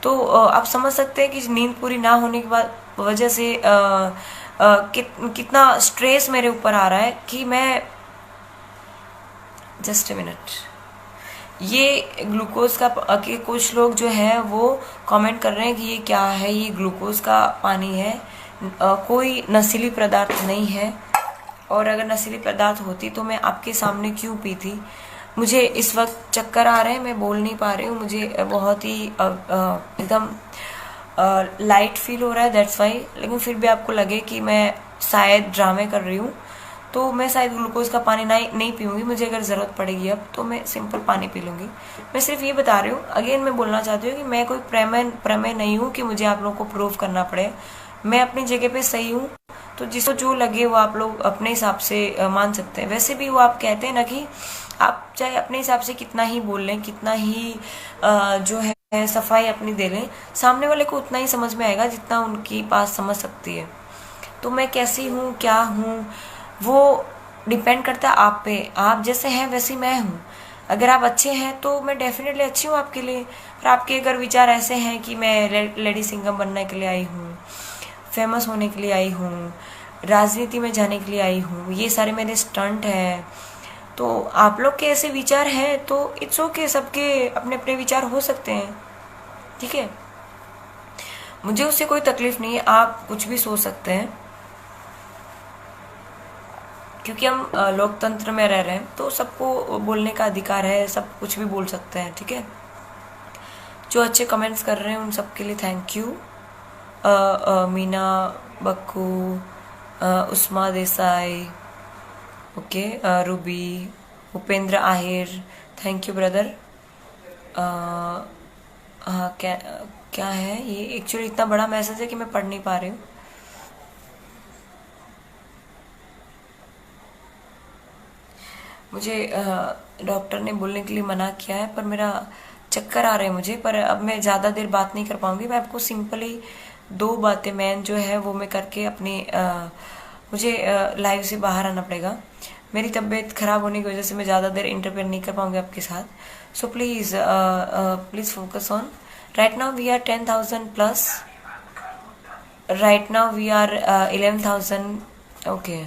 तो आप समझ सकते हैं कि नींद पूरी ना होने की वजह से कितना स्ट्रेस मेरे ऊपर आ रहा है कि मैं, जस्ट ए मिनट, ये ग्लूकोज का कि कुछ लोग जो है वो कमेंट कर रहे हैं कि ये क्या है, ये ग्लूकोज का पानी है, कोई नशीली पदार्थ नहीं है, और अगर नशीली पदार्थ होती तो मैं आपके सामने क्यों पीती। मुझे इस वक्त चक्कर आ रहे हैं, मैं बोल नहीं पा रही हूँ, मुझे बहुत ही एकदम लाइट फील हो रहा है, दैट्स वाई। लेकिन फिर भी आपको लगे कि मैं शायद ड्रामे कर रही हूँ तो मैं शायद ग्लूकोज का पानी नहीं पीऊँगी। मुझे अगर ज़रूरत पड़ेगी अब तो मैं सिंपल पानी पी लूँगी। मैं सिर्फ ये बता रही हूँ, अगेन मैं बोलना चाहती हूँ कि मैं कोई प्रमेय नहीं हूँ कि मुझे आप लोगों को प्रूव करना पड़े। मैं अपनी जगह पे सही हूँ, तो जिसको जो लगे वो आप लोग अपने हिसाब से मान सकते हैं। वैसे भी वो आप कहते हैं ना कि आप चाहे अपने हिसाब से कितना ही बोल लें, कितना ही जो है सफाई अपनी दे लें, सामने वाले को उतना ही समझ में आएगा जितना उनकी पास समझ सकती है। तो मैं कैसी हूँ, क्या हूँ, वो डिपेंड करता है आप पे। आप जैसे हैं वैसे मैं हूँ। अगर आप अच्छे हैं तो मैं डेफिनेटली अच्छी हूँ आपके लिए। और आपके अगर विचार ऐसे हैं कि मैं लेडी सिंगर बनने के लिए आई हूँ, फेमस होने के लिए आई हूँ, राजनीति में जाने के लिए आई हूँ, ये सारे मेरे स्टंट हैं, तो आप लोग के ऐसे विचार हैं तो इट्स ओके, सबके अपने अपने विचार हो सकते हैं, ठीक है। मुझे उससे कोई तकलीफ नहीं है, आप कुछ भी सोच सकते हैं, क्योंकि हम लोकतंत्र में रह रहे हैं तो सबको बोलने का अधिकार है, सब कुछ भी बोल सकते हैं, ठीक है। जो अच्छे कमेंट्स कर रहे हैं उन सबके लिए thank you. Meena Bakku, Usma Desai, okay, Ruby, Upendra Ahir, thank you brother. हाँ, क्या है ये, एक्चुअली इतना बड़ा मैसेज है कि मैं पढ़ नहीं पा रही हूँ। मुझे डॉक्टर ने बोलने के लिए मना किया है, पर मेरा चक्कर आ रहे हैं मुझे, पर अब मैं ज़्यादा देर बात नहीं कर पाऊंगी। मैं आपको सिंपली 2 बातें मैन जो है वो मैं करके अपनी मुझे लाइव से बाहर आना पड़ेगा। मेरी तबीयत खराब होने की वजह से मैं ज़्यादा देर इंटरफेयर नहीं कर पाऊंगी आपके साथ। So please please focus on. Right now we are 10,000 plus, right now we are 11,000। Okay,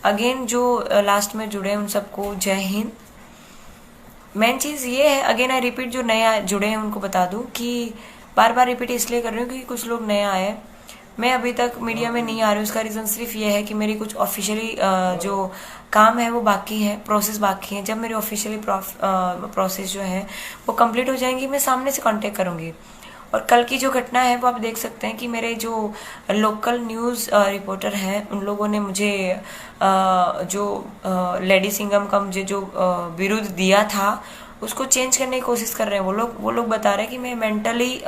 again जो लास्ट में जुड़े हैं उन सबको जय हिंद। मेन चीज़ ये है, अगेन आई रिपीट, जो नया जुड़े हैं उनको बता दूं कि बार बार रिपीट इसलिए कर रही हूँ क्योंकि कुछ लोग नया आए। मैं अभी तक मीडिया में नहीं आ रही हूँ, उसका रीज़न सिर्फ ये है कि मेरी कुछ ऑफिशियली जो काम है वो बाकी है, प्रोसेस बाकी है। जब मेरी ऑफिशियली प्रोसेस जो है वो कंप्लीट हो जाएंगी, मैं सामने से कांटेक्ट करूँगी। और कल की जो घटना है वो आप देख सकते हैं कि मेरे जो लोकल न्यूज़ रिपोर्टर हैं उन लोगों ने मुझे जो लेडी सिंघम का मुझे जो विरुद्ध दिया था उसको चेंज करने की कोशिश कर रहे हैं। वो लोग बता रहे हैं कि मैं मेंटली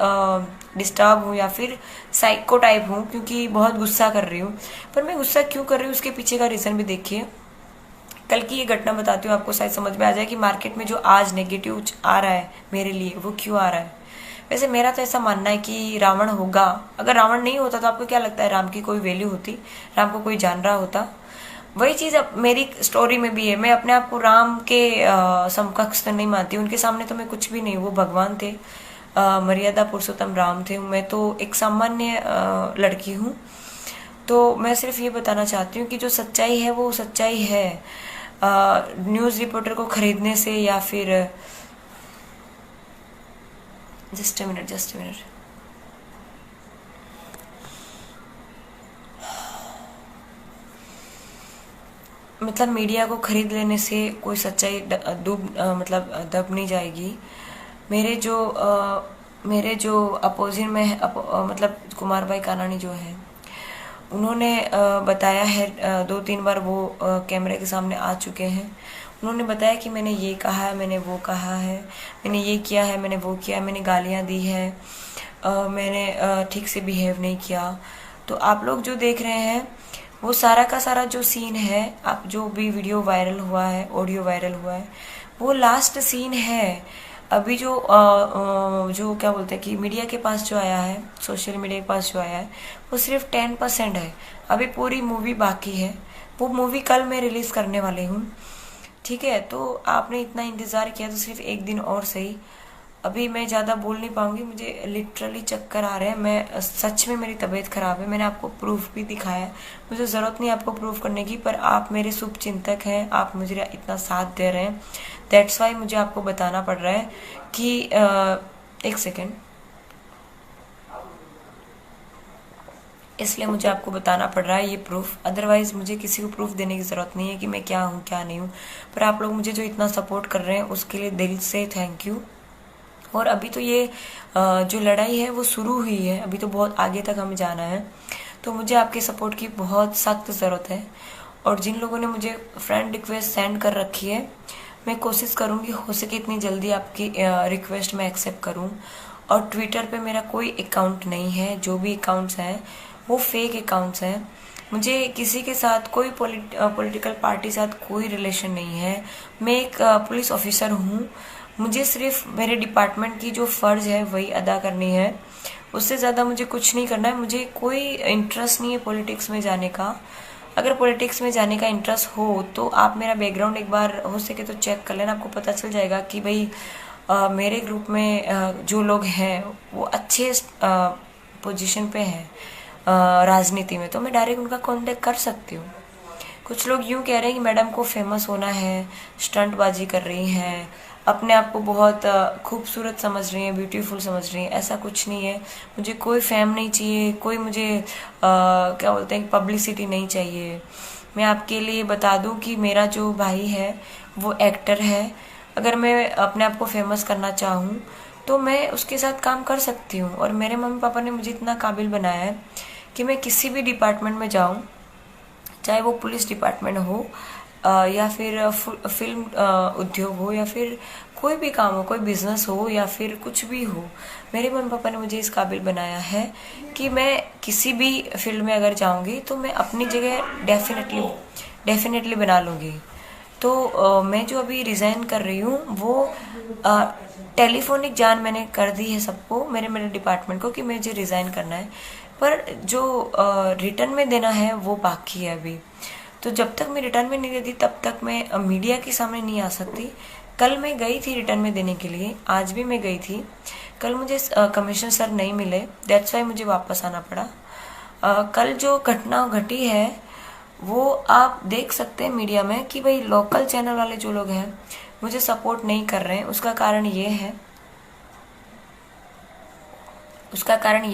डिस्टर्ब हूँ या फिर साइको टाइप हूँ क्योंकि बहुत गुस्सा कर रही हूँ। पर मैं गुस्सा क्यों कर रही हूँ उसके पीछे का रीज़न भी देखिए। कल की ये घटना बताती हूँ, आपको शायद समझ में आ जाए कि मार्केट में जो आज नेगेटिव आ रहा है मेरे लिए वो क्यों आ रहा है। वैसे मेरा तो ऐसा मानना है कि रावण होगा। अगर रावण नहीं होता तो आपको क्या लगता है राम की कोई वैल्यू होती, राम को कोई जान रहा होता? वही चीज़ अब मेरी स्टोरी में भी है। मैं अपने आप को राम के समकक्ष तो नहीं मानती, उनके सामने तो मैं कुछ भी नहीं। वो भगवान थे, मर्यादा पुरुषोत्तम राम थे, मैं तो एक सामान्य लड़की हूँ। तो मैं सिर्फ ये बताना चाहती हूँ कि जो सच्चाई है वो सच्चाई है। न्यूज़ रिपोर्टर को खरीदने से या फिर जस्ट अ मिनट मतलब मीडिया को खरीद लेने से कोई सच्चाई मतलब दब नहीं जाएगी। मेरे जो अपोजिट में है, मतलब कुमार भाई कानानी जो है उन्होंने बताया है 2-3 बार वो कैमरे के सामने आ चुके हैं। उन्होंने बताया कि मैंने ये कहा है, मैंने वो कहा है, मैंने ये किया है, मैंने वो किया है, मैंने गालियाँ दी है, मैंने ठीक से बिहेव नहीं किया। तो आप लोग जो देख रहे हैं वो सारा का सारा जो सीन है, आप जो भी वीडियो वायरल हुआ है, ऑडियो वायरल हुआ है, वो लास्ट सीन है। अभी जो क्या बोलते हैं कि मीडिया के पास जो आया है, सोशल मीडिया के पास जो आया है वो सिर्फ 10% है। अभी पूरी मूवी बाकी है। वो मूवी कल मैं रिलीज करने वाली हूँ, ठीक है। तो आपने इतना इंतज़ार किया तो सिर्फ एक दिन और सही। अभी मैं ज़्यादा बोल नहीं पाऊंगी, मुझे लिटरली चक्कर आ रहे हैं। मैं सच में, मेरी तबीयत खराब है। मैंने आपको प्रूफ भी दिखाया है, मुझे ज़रूरत नहीं आपको प्रूफ करने की, पर आप मेरे शुभ चिंतक हैं, आप मुझे इतना साथ दे रहे हैं। दैट्स वाई मुझे आपको बताना पड़ रहा है कि एक सेकेंड, इसलिए मुझे आपको बताना पड़ रहा है ये प्रूफ। अदरवाइज मुझे किसी को प्रूफ देने की ज़रूरत नहीं है कि मैं क्या हूँ क्या नहीं हूँ। पर आप लोग मुझे जो इतना सपोर्ट कर रहे हैं उसके लिए दिल से थैंक यू। और अभी तो ये जो लड़ाई है वो शुरू हुई है, अभी तो बहुत आगे तक हमें जाना है। तो मुझे आपके सपोर्ट की बहुत सख्त ज़रूरत है। और जिन लोगों ने मुझे फ्रेंड रिक्वेस्ट सेंड कर रखी है, मैं कोशिश करूँगी हो सके इतनी जल्दी आपकी रिक्वेस्ट मैं एक्सेप्ट करूँ। और ट्विटर पे मेरा कोई अकाउंट नहीं है, जो भी अकाउंट्स हैं वो फेक अकाउंट्स हैं। मुझे किसी के साथ कोई पॉलिटिकल पार्टी साथ कोई रिलेशन नहीं है। मैं एक पुलिस ऑफिसर हूँ, मुझे सिर्फ मेरे डिपार्टमेंट की जो फ़र्ज है वही अदा करनी है, उससे ज़्यादा मुझे कुछ नहीं करना है। मुझे कोई इंटरेस्ट नहीं है पॉलिटिक्स में जाने का। अगर पॉलिटिक्स में जाने का इंटरेस्ट हो तो आप मेरा बैकग्राउंड एक बार हो सके तो चेक कर लेना, आपको पता चल जाएगा कि भाई मेरे ग्रुप में जो लोग हैं वो अच्छे पोजीशन पे हैं राजनीति में, तो मैं डायरेक्ट उनका कांटेक्ट कर सकती हूँ। कुछ लोग यूँ कह रहे हैं कि मैडम को फेमस होना है, स्टंटबाजी कर रही हैं, अपने आप को बहुत खूबसूरत समझ रही हैं, ब्यूटीफुल समझ रही हैं। ऐसा कुछ नहीं है, मुझे कोई फेम नहीं चाहिए, कोई मुझे क्या बोलते हैं पब्लिसिटी नहीं चाहिए। मैं आपके लिए बता दूं कि मेरा जो भाई है वो एक्टर है। अगर मैं अपने आप को फेमस करना चाहूँ तो मैं उसके साथ काम कर सकती हूँ। और मेरे मम्मी पापा ने मुझे इतना काबिल बनाया है कि मैं किसी भी डिपार्टमेंट में जाऊँ, चाहे वो पुलिस डिपार्टमेंट हो या फिर फिल्म उद्योग हो, या फिर कोई भी काम हो, कोई बिजनेस हो, या फिर कुछ भी हो, मेरे मम्मी पापा ने मुझे इस काबिल बनाया है कि मैं किसी भी फील्ड में अगर जाऊंगी तो मैं अपनी जगह डेफिनेटली बना लूँगी। तो मैं जो अभी रिज़ाइन कर रही हूँ वो टेलीफोनिक जान मैंने कर दी है सबको, मेरे डिपार्टमेंट को, कि मुझे रिज़ाइन करना है। पर जो रिटर्न में देना है वो बाकी है अभी। तो जब तक मैं रिटर्न में नहीं देती तब तक मैं मीडिया के सामने नहीं आ सकती। कल मैं गई थी रिटर्न में देने के लिए, आज भी मैं गई थी। कल मुझे कमिश्नर सर नहीं मिले, दैट्स वाई मुझे वापस आना पड़ा। कल जो घटना घटी है वो आप देख सकते हैं मीडिया में कि भाई लोकल चैनल वाले जो लोग हैं मुझे सपोर्ट नहीं कर रहे हैं। उसका कारण ये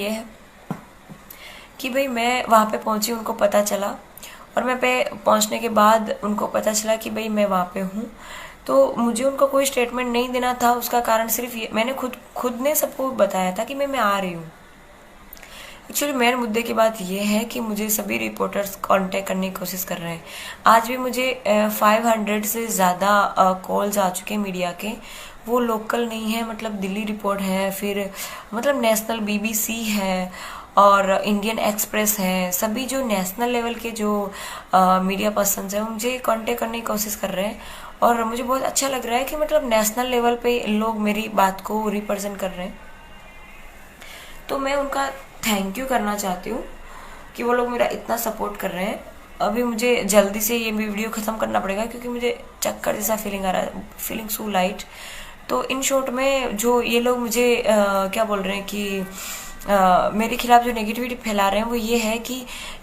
है कि भाई मैं वहाँ पे पहुँची, उनको पता चला, और मैं पे पहुँचने के बाद उनको पता चला कि भाई मैं वहाँ पे हूँ, तो मुझे उनको कोई स्टेटमेंट नहीं देना था। उसका कारण सिर्फ ये, मैंने खुद ने सबको बताया था कि मैं आ रही हूँ। एक्चुअली मेन मुद्दे की बात यह है कि मुझे सभी रिपोर्टर्स कांटेक्ट करने की कोशिश कर रहे हैं। आज भी मुझे 500 से ज़्यादा कॉल्स आ चुके हैं मीडिया के। वो लोकल नहीं है, मतलब दिल्ली रिपोर्ट है, फिर मतलब नेशनल BBC है और इंडियन एक्सप्रेस है। सभी जो नेशनल लेवल के जो मीडिया पर्सन्स हैं वो मुझे कांटेक्ट करने की कोशिश कर रहे हैं। और मुझे बहुत अच्छा लग रहा है कि मतलब नेशनल लेवल पे लोग मेरी बात को रिप्रेजेंट कर रहे हैं। तो मैं उनका थैंक यू करना चाहती हूँ कि वो लोग मेरा इतना सपोर्ट कर रहे हैं। अभी मुझे जल्दी से ये वीडियो ख़त्म करना पड़ेगा क्योंकि मुझे चक्कर जैसा फीलिंग आ रहा है, फीलिंग सो लाइट। तो इन शॉर्ट में जो ये लोग मुझे क्या बोल रहे हैं कि मेरे खिलाफ जो नेगेटिविटी फैला रहे हैं वो ये है कि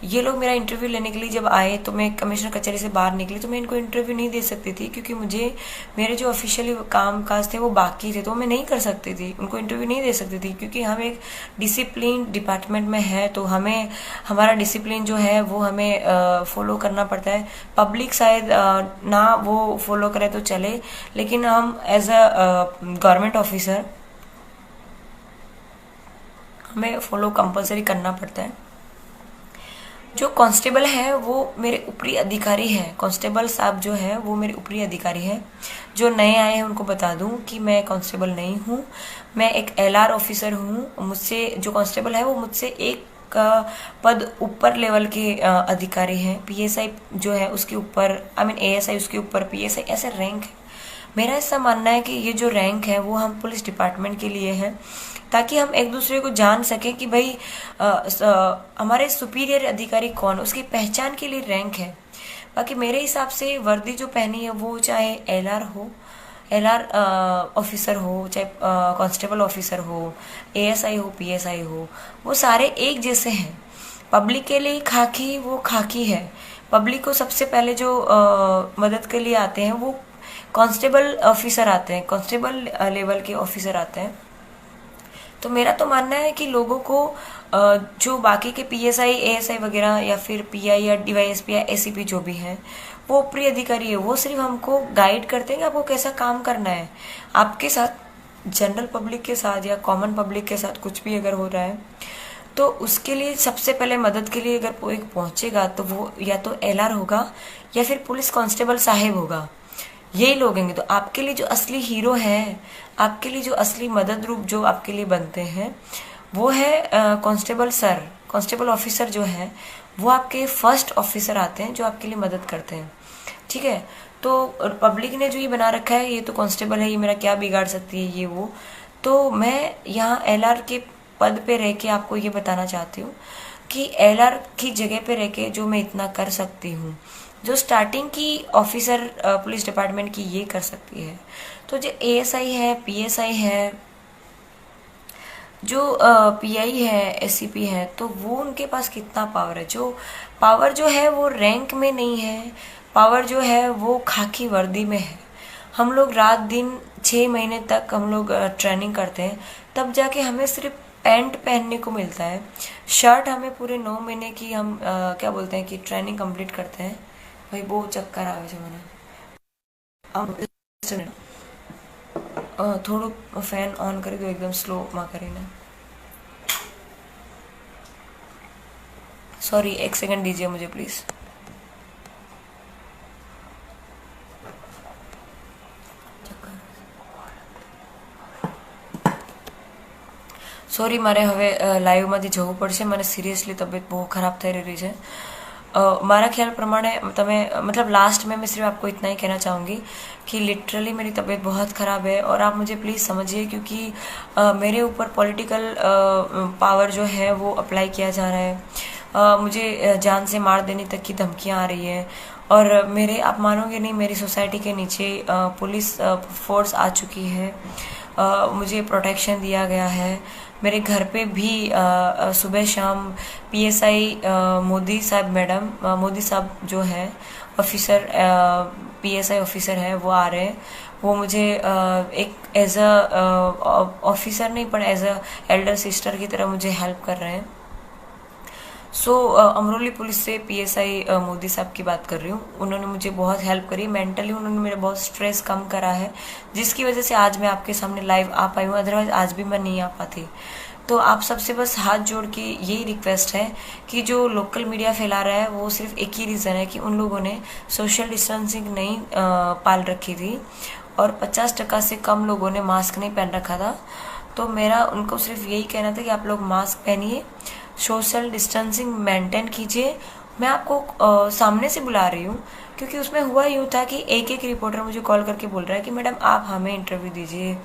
ये लोग मेरा इंटरव्यू लेने के लिए जब आए तो मैं कमिश्नर कचहरी से बाहर निकली तो मैं इनको इंटरव्यू नहीं दे सकती थी, क्योंकि मुझे मेरे जो ऑफिशियली काम काज थे वो बाकी थे, तो मैं नहीं कर सकती थी, उनको इंटरव्यू नहीं दे सकती थी। क्योंकि हम एक डिसिप्लिन डिपार्टमेंट में है तो हमें हमारा डिसिप्लिन जो है वो हमें फॉलो करना पड़ता है। पब्लिक शायद ना वो फॉलो करे तो चले, लेकिन हम एज अ गवर्नमेंट ऑफिसर हमें फॉलो कंपलसरी करना पड़ता है। जो कांस्टेबल है वो मेरे ऊपरी अधिकारी है, कांस्टेबल साहब जो है वो मेरे ऊपरी अधिकारी है। जो नए आए हैं उनको बता दूं कि मैं कांस्टेबल नहीं हूँ, मैं एक LR ऑफिसर हूँ। मुझसे जो कांस्टेबल है वो मुझसे एक पद ऊपर लेवल के अधिकारी हैं। PSI जो है उसके ऊपर, ASI उसके ऊपर, PSI ऐसे रैंक है। मेरा ऐसा मानना है कि ये जो रैंक है वो हम पुलिस डिपार्टमेंट के लिए है, ताकि हम एक दूसरे को जान सके कि भाई हमारे सुपीरियर अधिकारी कौन, उसकी पहचान के लिए रैंक है। बाकी मेरे हिसाब से वर्दी जो पहनी है वो चाहे LR हो एलआर ऑफिसर हो, चाहे कांस्टेबल ऑफिसर हो, एएसआई हो, पीएसआई हो, वो सारे एक जैसे हैं। पब्लिक के लिए खाकी वो खाकी है। पब्लिक को सबसे पहले जो मदद के लिए आते हैं वो कांस्टेबल ऑफिसर आते हैं, कांस्टेबल लेवल के ऑफिसर आते हैं। तो मेरा तो मानना है कि लोगों को जो बाकी के पीएसआई, एएसआई वगैरह या फिर पीआई या डीवाईएसपी या एसीपी जो भी हैं, वो ऊपरी अधिकारी है, वो सिर्फ हमको गाइड करते हैं कि आपको कैसा काम करना है। आपके साथ जनरल पब्लिक के साथ या कॉमन पब्लिक के साथ कुछ भी अगर हो रहा है तो उसके लिए सबसे पहले मदद के लिए अगर कोई पहुंचेगा तो वो या तो एलआर होगा या फिर पुलिस कांस्टेबल साहेब होगा, यही लोग होंगे। तो आपके लिए जो असली हीरो है, आपके लिए जो असली मदद रूप जो आपके लिए बनते हैं वो है कांस्टेबल सर, कांस्टेबल ऑफिसर जो है वो आपके फर्स्ट ऑफिसर आते हैं जो आपके लिए मदद करते हैं। ठीक है, तो पब्लिक ने जो ये बना रखा है ये तो कांस्टेबल है, ये मेरा क्या बिगाड़ सकती है ये वो। तो मैं यहाँ एलआर के पद पे रह के आपको ये बताना चाहती हूँ कि एलआर की जगह पे रह के जो मैं इतना कर सकती हूँ, जो स्टार्टिंग की ऑफिसर पुलिस डिपार्टमेंट की ये कर सकती है, तो जो एएसआई है, पीएसआई है, जो पीआई है, एससीपी है, तो वो उनके पास कितना पावर है। जो पावर जो है वो रैंक में नहीं है, पावर जो है वो खाकी वर्दी में है। हम लोग रात दिन 6 महीने तक हम लोग ट्रेनिंग करते हैं, तब जाके हमें सिर्फ पैंट पहनने को मिलता है। शर्ट हमें पूरे 9 महीने की हम क्या बोलते हैं कि ट्रेनिंग कंप्लीट करते हैं। भाई वो चक्कर आवे છે મને થોડું ફેન ઓન કરી દો એકદમ સ્લોમાં કરીને। सॉरी, 1 सेकंड दीजिए मुझे प्लीज। સોરી, મારે હવે લાઈવમાંથી જવું પડશે, મને સિરિયસલી તબિયત બહુ ખરાબ થઈ રહી છે। મારા ખ્યાલ પ્રમાણે તમે मतलब लास्ट में मैं सिर्फ आपको इतना ही कहना चाहूँगी कि लिटरली मेरी तबीयत बहुत ख़राब है और आप मुझे प्लीज़ समझिए, क्योंकि मेरे ऊपर पॉलिटिकल पावर जो है वो अप्लाई किया जा रहा है। मुझे जान से मार देने तक की धमकियाँ आ रही है और मेरे, आप मानोगे नहीं, मेरी सोसाइटी के नीचे पुलिस फोर्स आ चुकी है। मुझे प्रोटेक्शन दिया गया है। मेरे घर पे भी सुबह शाम पीएसआई मोदी साहब, मैडम मोदी साहब जो है ऑफिसर, पीएसआई ऑफिसर है, वो आ रहे हैं। वो मुझे एक एज अ ऑफिसर नहीं पर एज अ एल्डर सिस्टर की तरह मुझे हेल्प कर रहे हैं। अमरोली पुलिस से पीएसआई मोदी साहब की बात कर रही हूँ। उन्होंने मुझे बहुत हेल्प करी, मेंटली उन्होंने मेरा बहुत स्ट्रेस कम करा है, जिसकी वजह से आज मैं आपके सामने लाइव आ पाई हूँ, अदरवाइज आज भी मैं नहीं आ पाती। तो आप सबसे बस हाथ जोड़ के यही रिक्वेस्ट है कि जो लोकल मीडिया फैला रहा है वो सिर्फ एक ही रीज़न है कि उन लोगों ने सोशल डिस्टेंसिंग नहीं पाल रखी थी और 50% से कम लोगों ने मास्क नहीं पहन रखा था। तो मेरा उनको सिर्फ यही कहना था कि आप लोग मास्क पहनिए, सोशल डिस्टेंसिंग मेंटेन कीजिए। मैं आपको सामने से बुला रही हूँ क्योंकि उसमें हुआ यूँ था कि एक एक रिपोर्टर मुझे कॉल करके बोल रहा है कि मैडम आप हमें इंटरव्यू दीजिए,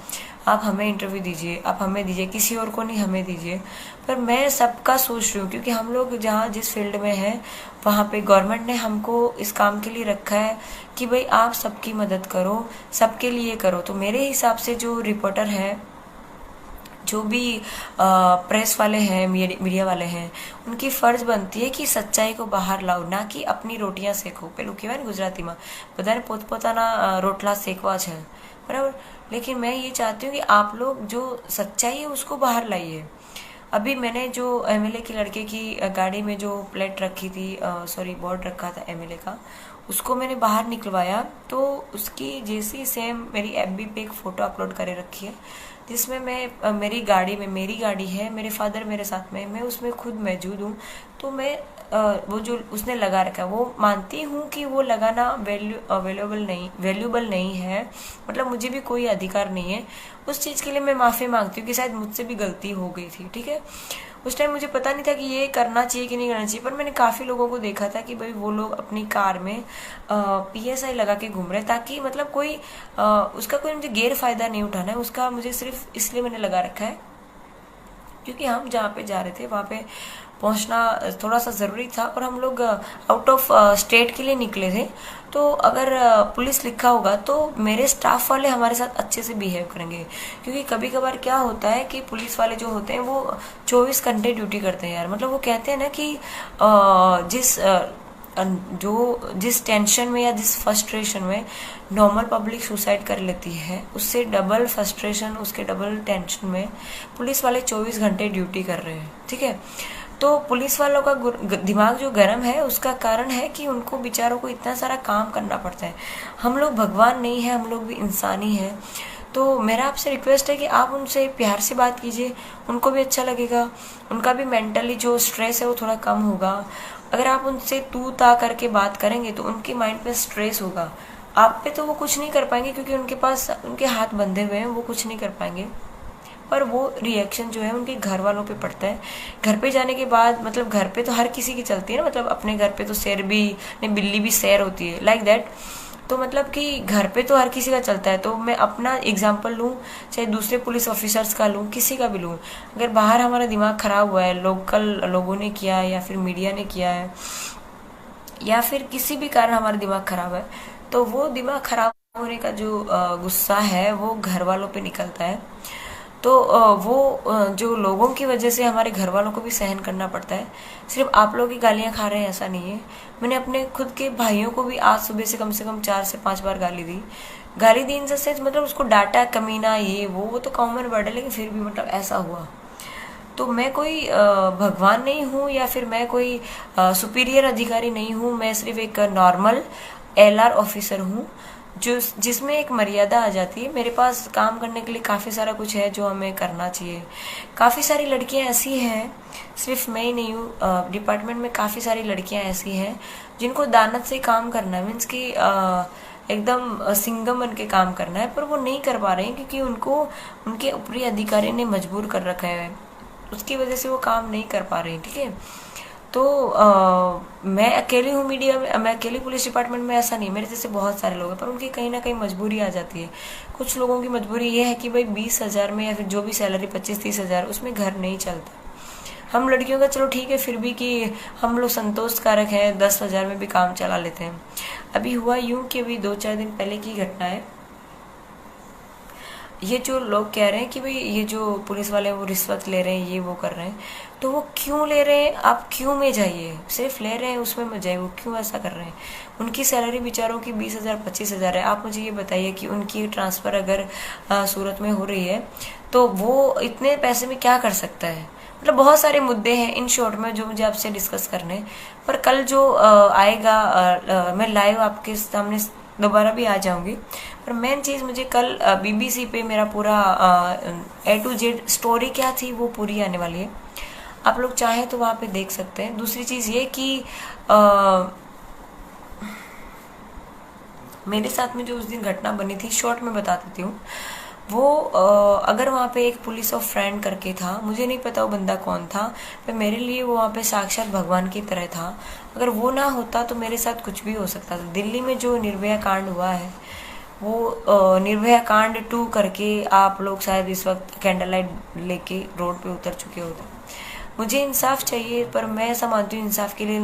आप हमें इंटरव्यू दीजिए, आप हमें दीजिए, किसी और को नहीं, हमें दीजिए। पर मैं सबका सोच रही हूँ क्योंकि हम लोग जहाँ जिस फील्ड में हैं वहाँ पे गवर्नमेंट ने हमको इस काम के लिए रखा है कि भाई आप सबकी मदद करो, सबके लिए करो। तो मेरे हिसाब से जो रिपोर्टर है, जो भी प्रेस वाले हैं, मीडिया वाले हैं, उनकी फर्ज बनती है कि सच्चाई को बाहर लाओ, ना कि अपनी रोटियां सेको। पेલું કહેવાય ને ગુજરાતીમાં બધાને પોતપોતાના રોટલા સેકવા છે, बराबर। लेकिन मैं ये चाहती हूँ कि आप लोग जो सच्चाई है उसको बाहर लाइए। अभी मैंने जो एमएलए की लड़के की गाड़ी में जो प्लेट रखी थी, सॉरी बोर्ड रखा था एमएलए का, उसको मैंने बाहर निकलवाया तो उसकी जैसी सेम मेरी एफबी पे एक फ़ोटो अपलोड करे रखी है जिसमें मैं मेरी गाड़ी में, मेरी गाड़ी है, मेरे फादर मेरे साथ में, मैं उसमें खुद मौजूद हूँ। तो मैं वो जो उसने लगा रखा है वो मानती हूँ कि वो लगाना वैल्यूएबल नहीं है, मतलब मुझे भी कोई अधिकार नहीं है उस चीज़ के लिए। मैं माफ़ी मांगती हूँ कि शायद मुझसे भी गलती हो गई थी, ठीक है। उस टाइम मुझे पता नहीं था कि ये करना चाहिए कि नहीं करना चाहिए, पर मैंने काफ़ी लोगों को देखा था कि भाई वो लोग अपनी कार में पीएसआई लगा के घूम रहे हैं, ताकि मतलब कोई उसका कोई मुझे गैर फायदा नहीं उठाना है उसका, मुझे सिर्फ इसलिए मैंने लगा रखा है क्योंकि हम जहाँ पे जा रहे थे वहाँ पे पहुँचना थोड़ा सा ज़रूरी था और हम लोग आउट ऑफ स्टेट के लिए निकले थे। तो अगर पुलिस लिखा होगा तो मेरे स्टाफ वाले हमारे साथ अच्छे से बिहेव करेंगे, क्योंकि कभी कभार क्या होता है कि पुलिस वाले जो होते हैं वो 24 घंटे ड्यूटी करते हैं यार। मतलब वो कहते हैं ना कि जिस टेंशन में या जिस फ्रस्ट्रेशन में नॉर्मल पब्लिक सुसाइड कर लेती है, उससे डबल फ्रस्ट्रेशन, उसके डबल टेंशन में पुलिस वाले 24 घंटे ड्यूटी कर रहे हैं। ठीक है, तो पुलिस वालों का दिमाग जो गर्म है उसका कारण है कि उनको बेचारों को इतना सारा काम करना पड़ता है। हम लोग भगवान नहीं है, हम लोग भी इंसान ही हैं। तो मेरा आपसे रिक्वेस्ट है कि आप उनसे प्यार से बात कीजिए, उनको भी अच्छा लगेगा, उनका भी मेंटली जो स्ट्रेस है वो थोड़ा कम होगा। अगर आप उनसे तू ता करके बात करेंगे तो उनके माइंड पे स्ट्रेस होगा, आप पे तो वो कुछ नहीं कर पाएंगे क्योंकि उनके पास उनके हाथ बंधे हुए हैं, वो कुछ नहीं कर पाएंगे। पर वो रिएक्शन जो है उनके घर वालों पे पड़ता है। घर पे जाने के बाद, मतलब घर पे तो हर किसी की चलती है ना, मतलब अपने घर पे तो शेर भी नहीं, बिल्ली भी शेर होती है, लाइक दैट। तो मतलब कि घर पे तो हर किसी का चलता है। तो मैं अपना एग्जांपल लूँ, चाहे दूसरे पुलिस ऑफिसर्स का लूँ, किसी का भी लूँ, अगर बाहर हमारा दिमाग खराब हुआ है, लोकल लोगों ने किया है या फिर मीडिया ने किया है या फिर किसी भी कारण हमारा दिमाग खराब है, तो वो दिमाग खराब होने का जो गुस्सा है वो घर वालों पे निकलता है। तो जो लोगों की वजह से हमारे घर वालों को भी सहन करना पड़ता है। सिर्फ आप लोग ही गालियां खा रहे हैं ऐसा नहीं है। मैंने अपने खुद के भाइयों को भी आज सुबह से कम 4 से 5 बार गाली दी इन से, मतलब उसको डांटा, कमीना, ये वो तो कॉमन वर्ड है, लेकिन फिर भी मतलब ऐसा हुआ। तो मैं कोई भगवान नहीं हूँ या फिर मैं कोई सुपीरियर अधिकारी नहीं हूँ, मैं सिर्फ एक नॉर्मल LR ऑफिसर हूँ जिसमें एक मर्यादा आ जाती है। मेरे पास काम करने के लिए काफ़ी सारा कुछ है जो हमें करना चाहिए। काफ़ी सारी लड़कियां ऐसी हैं, सिर्फ मैं ही नहीं हूँ, डिपार्टमेंट में काफ़ी सारी लड़कियां ऐसी हैं जिनको दानत से काम करना है, मीन्स कि एकदम सिंगम बन के काम करना है, पर वो नहीं कर पा रहे हैं क्योंकि उनको उनके ऊपरी अधिकारी ने मजबूर कर रखा है, उसकी वजह से वो काम नहीं कर पा रहे हैं। ठीक है, तो मैं अकेली हूँ मीडिया में, मैं अकेली पुलिस डिपार्टमेंट में, ऐसा नहीं, मेरे जैसे बहुत सारे लोग हैं, पर उनकी कहीं ना कहीं मजबूरी आ जाती है। कुछ लोगों की मजबूरी ये है कि भाई 20,000 में या फिर जो भी सैलरी 25-30 हज़ार, उसमें घर नहीं चलता। हम लड़कियों का चलो ठीक है फिर भी कि हम लोग संतोषकारक हैं, 10,000 में भी काम चला लेते हैं। अभी हुआ यूं कि अभी 2-4 दिन पहले की घटना है। ये जो लोग कह रहे हैं कि भाई ये जो पुलिस वाले हैं वो रिश्वत ले रहे हैं, ये वो कर रहे हैं, तो वो क्यों ले रहे हैं? आप क्यों में जाइए, सिर्फ ले रहे हैं उसमें मत जाइए, वो क्यों ऐसा कर रहे हैं? उनकी सैलरी बेचारों की 20,000 25,000 है। आप मुझे ये बताइए कि उनकी ट्रांसफ़र अगर सूरत में हो रही है तो वो इतने पैसे में क्या कर सकता है? मतलब बहुत सारे मुद्दे हैं इन शॉर्ट में जो मुझे आपसे डिस्कस करने हैं। पर कल जो आएगा मैं लाइव आपके सामने दोबारा भी आ जाऊंगी। पर मेन चीज़ मुझे कल BBC पे मेरा पूरा A to Z स्टोरी क्या थी वो पूरी आने वाली है, आप लोग चाहें तो वहाँ पे देख सकते हैं। दूसरी चीज़ ये कि मेरे साथ में जो उस दिन घटना बनी थी, शॉर्ट में बता देती हूँ। वो अगर वहाँ पे एक पुलिस ऑफ फ्रेंड करके था, मुझे नहीं पता वो बंदा कौन था, पर मेरे लिए वो वहाँ पे साक्षात भगवान की तरह था। अगर वो ना होता तो मेरे साथ कुछ भी हो सकता था। दिल्ली में जो निर्भया कांड हुआ है, वो निर्भया कांड 2 करके आप लोग शायद इस वक्त कैंडल लाइट लेके रोड पे उतर चुके होते। मुझे इंसाफ चाहिए, पर मैं ऐसा मानती हूँ इंसाफ के लिए